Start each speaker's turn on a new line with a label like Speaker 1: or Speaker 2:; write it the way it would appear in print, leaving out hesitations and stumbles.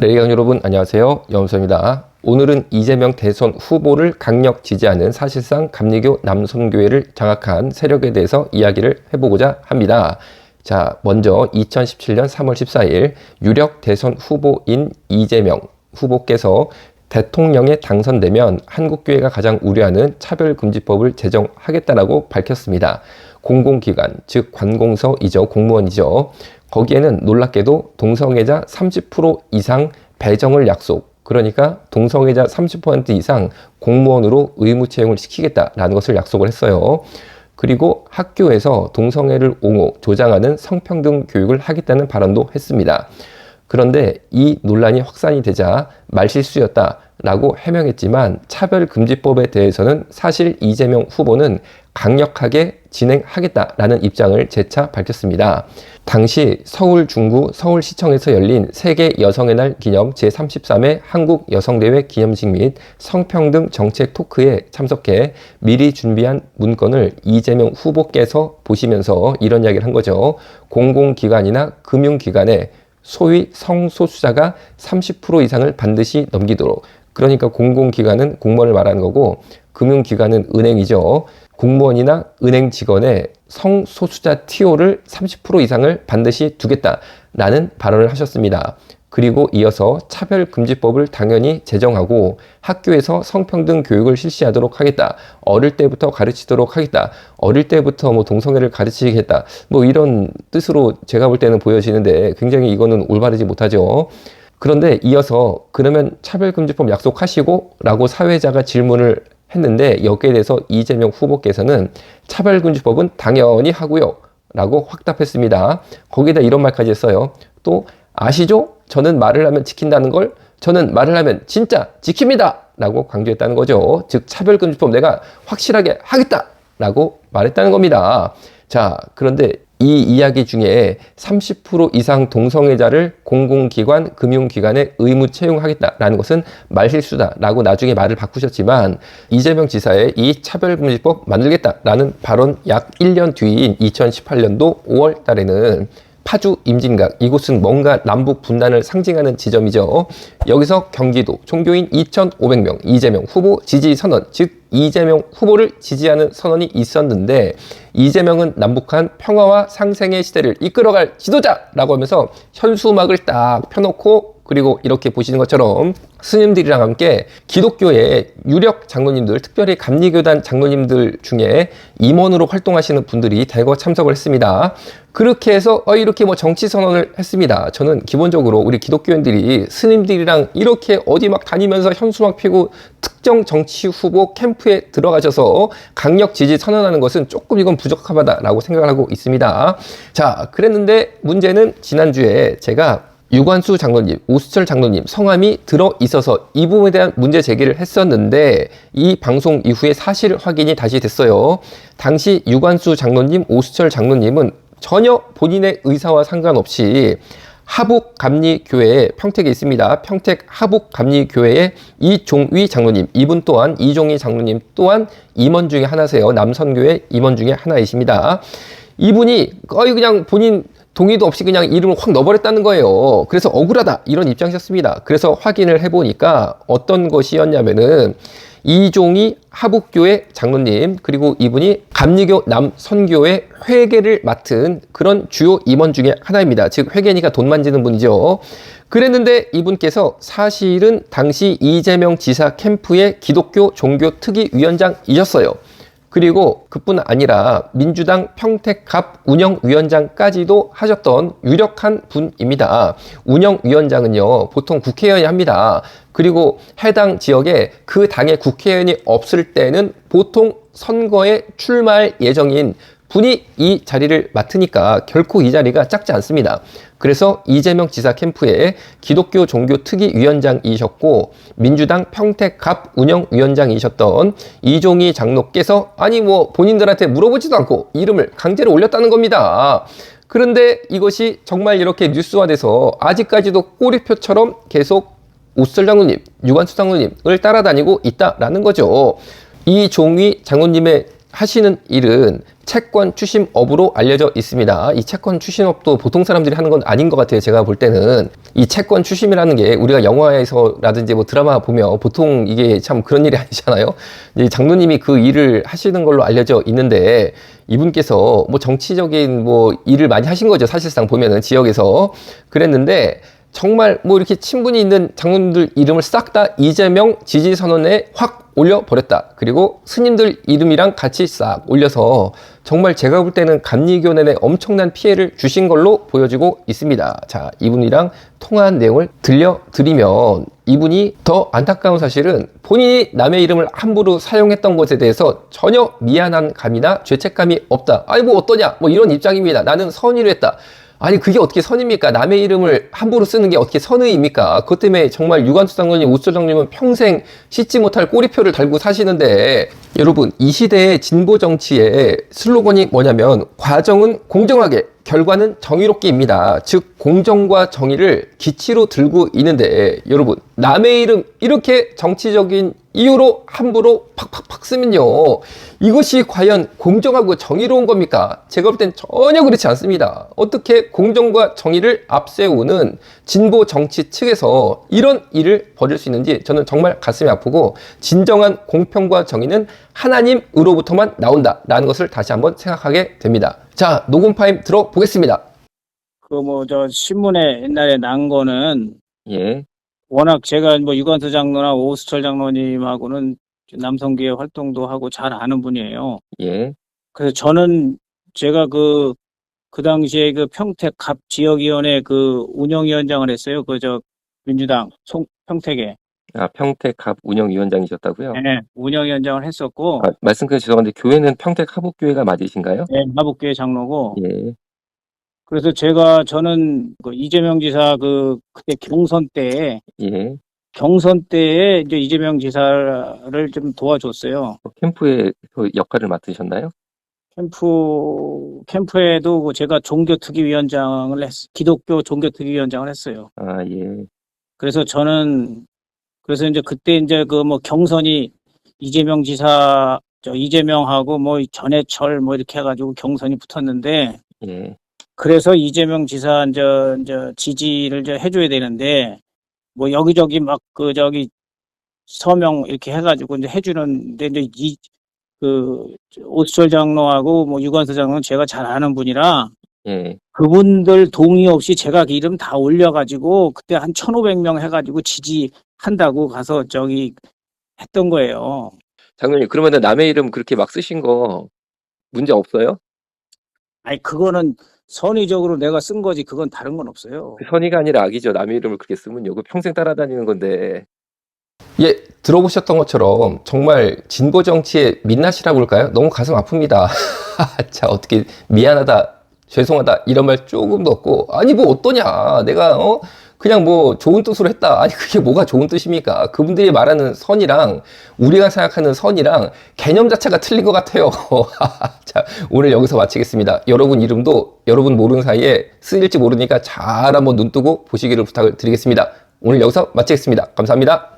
Speaker 1: 레이강 여러분 안녕하세요. 염소입니다. 오늘은 이재명 대선 후보를 강력 지지하는 사실상 감리교 남선교회를 장악한 세력에 대해서 이야기를 해보고자 합니다. 자, 먼저 2017년 3월 14일 유력 대선 후보인 이재명 후보께서 대통령에 당선되면 한국교회가 가장 우려하는 차별금지법을 제정하겠다라고 밝혔습니다. 공공기관, 즉 관공서이죠. 공무원이죠. 거기에는 놀랍게도 동성애자 30% 이상 배정을 약속, 그러니까 동성애자 30% 이상 공무원으로 의무 채용을 시키겠다라는 것을 약속을 했어요. 그리고 학교에서 동성애를 옹호, 조장하는 성평등 교육을 하겠다는 발언도 했습니다. 그런데 이 논란이 확산이 되자 말실수였다라고 해명했지만 차별금지법에 대해서는 사실 이재명 후보는 강력하게 진행하겠다라는 입장을 재차 밝혔습니다. 당시 서울 중구 서울시청에서 열린 세계 여성의 날 기념 제33회 한국여성대회 기념식 및 성평등 정책 토크에 참석해 미리 준비한 문건을 이재명 후보께서 보시면서 이런 이야기를 한 거죠. 공공기관이나 금융기관에 소위 성소수자가 30% 이상을 반드시 넘기도록, 그러니까 공공기관은 공무원을 말하는 거고 금융기관은 은행이죠. 공무원이나 은행 직원의 성소수자 TO를 30% 이상을 반드시 두겠다라는 발언을 하셨습니다. 그리고 이어서 차별금지법을 당연히 제정하고 학교에서 성평등 교육을 실시하도록 하겠다. 어릴 때부터 가르치도록 하겠다. 어릴 때부터 동성애를 가르치겠다. 이런 뜻으로 제가 볼 때는 보여지는데 굉장히 이거는 올바르지 못하죠. 그런데 이어서 그러면 차별금지법 약속하시고? 라고 사회자가 질문을 했는데 여기에 대해서 이재명 후보께서는 차별금지법은 당연히 하고요. 라고 확답했습니다. 거기다 이런 말까지 했어요. 또 아시죠? 저는 말을 하면 지킨다는 걸, 저는 말을 하면 진짜 지킵니다! 라고 강조했다는 거죠. 즉 차별금지법 내가 확실하게 하겠다! 라고 말했다는 겁니다. 자, 그런데 이 이야기 중에 30% 이상 동성애자를 공공기관, 금융기관에 의무 채용하겠다라는 것은 말실수다라고 나중에 말을 바꾸셨지만 이재명 지사의 이 차별금지법 만들겠다라는 발언 약 1년 뒤인 2018년도 5월 달에는 파주 임진각, 이곳은 뭔가 남북 분단을 상징하는 지점이죠. 여기서 경기도 종교인 2,500명 이재명 후보 지지 선언, 즉 이재명 후보를 지지하는 선언이 있었는데 이재명은 남북한 평화와 상생의 시대를 이끌어갈 지도자라고 하면서 현수막을 딱 펴놓고, 그리고 이렇게 보시는 것처럼 스님들이랑 함께 기독교의 유력 장로님들, 특별히 감리교단 장로님들 중에 임원으로 활동하시는 분들이 대거 참석을 했습니다. 그렇게 해서 이렇게 정치 선언을 했습니다. 저는 기본적으로 우리 기독교인들이 스님들이랑 이렇게 어디 막 다니면서 현수막 펴고 특정 정치 후보 캠프에 들어가셔서 강력 지지 선언하는 것은 조금 이건 부적합하다라고 생각을 하고 있습니다. 자, 그랬는데 문제는 지난주에 제가 유관수 장로님, 오수철 장로님 성함이 들어있어서 이 부분에 대한 문제 제기를 했었는데 이 방송 이후에 사실 확인이 다시 됐어요. 당시 유관수 장로님, 오수철 장로님은 전혀 본인의 의사와 상관없이 하북감리교회에 평택에 있습니다. 평택 하북감리교회의 이종위 장로님, 이분 또한 이종위 장로님 또한 임원 중에 하나세요. 남선교회 임원 중에 하나이십니다. 이분이 거의 그냥 본인 동의도 없이 그냥 이름을 확 넣어버렸다는 거예요. 그래서 억울하다 이런 입장이셨습니다. 그래서 확인을 해보니까 어떤 것이었냐면은 이종희 하북교회 장로님, 그리고 이분이 감리교 남선교회 회계를 맡은 그런 주요 임원 중에 하나입니다. 즉 회계니까 돈 만지는 분이죠. 그랬는데 이분께서 사실은 당시 이재명 지사 캠프의 기독교 종교특위위원장이셨어요. 그리고 그뿐 아니라 민주당 평택갑 운영위원장까지도 하셨던 유력한 분입니다. 운영위원장은요, 보통 국회의원이 합니다. 그리고 해당 지역에 그 당의 국회의원이 없을 때는 보통 선거에 출마할 예정인 분이 이 자리를 맡으니까 결코 이 자리가 작지 않습니다. 그래서 이재명 지사 캠프의 기독교 종교특위위원장이셨고 민주당 평택갑 운영위원장이셨던 이종희 장로께서 본인들한테 물어보지도 않고 이름을 강제로 올렸다는 겁니다. 그런데 이것이 정말 이렇게 뉴스화돼서 아직까지도 꼬리표처럼 계속 오수철 장로님, 유관수 장로님을 따라다니고 있다라는 거죠. 이종희 장로님의 하시는 일은 채권 추심업으로 알려져 있습니다. 이 채권 추심업도 보통 사람들이 하는 건 아닌 것 같아요. 제가 볼 때는 이 채권 추심이라는 게 우리가 영화에서라든지 뭐 드라마 보면 보통 이게 참 그런 일이 아니잖아요. 이 장로님이 그 일을 하시는 걸로 알려져 있는데 이분께서 뭐 정치적인 뭐 일을 많이 하신 거죠. 사실상 보면은 지역에서 그랬는데 정말 뭐 이렇게 친분이 있는 장로님들 이름을 싹 다 이재명 지지 선언에 확 올려버렸다. 그리고 스님들 이름이랑 같이 싹 올려서 정말 제가 볼 때는 감리교 내에 엄청난 피해를 주신 걸로 보여지고 있습니다. 자, 이분이랑 통화한 내용을 들려드리면 이분이 더 안타까운 사실은 본인이 남의 이름을 함부로 사용했던 것에 대해서 전혀 미안한 감이나 죄책감이 없다. 아니 뭐 어떠냐 뭐 이런 입장입니다. 나는 선의로 했다. 아니 그게 어떻게 선입니까? 남의 이름을 함부로 쓰는 게 어떻게 선의입니까? 그것 때문에 정말 유관수 장로님, 오수철 장로님은 평생 씻지 못할 꼬리표를 달고 사시는데 여러분 이 시대의 진보 정치의 슬로건이 뭐냐면 과정은 공정하게 결과는 정의롭게입니다. 즉 공정과 정의를 기치로 들고 있는데 여러분 남의 이름 이렇게 정치적인 이유로 함부로 팍팍팍 쓰면요 이것이 과연 공정하고 정의로운 겁니까? 제가 볼 땐 전혀 그렇지 않습니다. 어떻게 공정과 정의를 앞세우는 진보 정치 측에서 이런 일을 벌일 수 있는지 저는 정말 가슴이 아프고 진정한 공평과 정의는 하나님으로부터만 나온다라는 것을 다시 한번 생각하게 됩니다. 자, 녹음 파일 들어보겠습니다.
Speaker 2: 저 신문에 옛날에 난 거는
Speaker 1: 예,
Speaker 2: 워낙 제가 뭐 유관수 장로나 오수철 장로님하고는 남성교회 활동도 하고 잘 아는 분이에요.
Speaker 1: 예,
Speaker 2: 그래서 제가 그 당시에 그 평택 갑 지역위원회 그 운영위원장을 했어요. 민주당 평택에.
Speaker 1: 아, 평택 갑 운영위원장이셨다고요?
Speaker 2: 네, 운영위원장을 했었고,
Speaker 1: 아, 말씀 그 죄송한데 교회는 평택 하복교회가 맞으신가요?
Speaker 2: 네, 마복교회 장로고,
Speaker 1: 예,
Speaker 2: 그래서 저는 그 이재명 지사 그때
Speaker 1: 예.
Speaker 2: 경선 때에 이제 이재명 지사를 좀 도와줬어요.
Speaker 1: 캠프의 그 역할을 맡으셨나요?
Speaker 2: 캠프에도 제가 기독교 종교특위위원장을 했어요.
Speaker 1: 아, 예,
Speaker 2: 그래서 그래서 이제 그때 이제 경선이 이재명하고 뭐 전해철 뭐 이렇게 해가지고 경선이 붙었는데,
Speaker 1: 예,
Speaker 2: 그래서 이재명 지사 이제 지지를 이제 해줘야 되는데, 뭐 여기저기 막 서명 이렇게 해가지고 이제 해주는데 이제 오수철 장로하고 뭐 유관수 장로는 제가 잘 아는 분이라
Speaker 1: 예.
Speaker 2: 그분들 동의 없이 제가 그 이름 다 올려가지고 그때 한 1,500명 해가지고 지지한다고 가서 했던 거예요.
Speaker 1: 장로님, 그러면은 남의 이름 그렇게 막 쓰신 거 문제 없어요?
Speaker 2: 아니 그거는 선의적으로 내가 쓴 거지 그건 다른 건 없어요.
Speaker 1: 그 선의가 아니라 악이죠. 남의 이름을 그렇게 쓰면요. 그 평생 따라다니는 건데. 예, 들어보셨던 것처럼 정말 진보 정치의 민낯이라고 할까요? 너무 가슴 아픕니다. 자, 어떻게 미안하다, 죄송하다 이런 말 조금도 없고 아니 뭐 어떠냐 내가 그냥 뭐 좋은 뜻으로 했다. 아니 그게 뭐가 좋은 뜻입니까? 그분들이 말하는 선이랑 우리가 생각하는 선이랑 개념 자체가 틀린 것 같아요. 자, 오늘 여기서 마치겠습니다. 여러분 이름도 여러분 모르는 사이에 쓰일지 모르니까 잘 한번 눈 뜨고 보시기를 부탁을 드리겠습니다. 오늘 여기서 마치겠습니다. 감사합니다.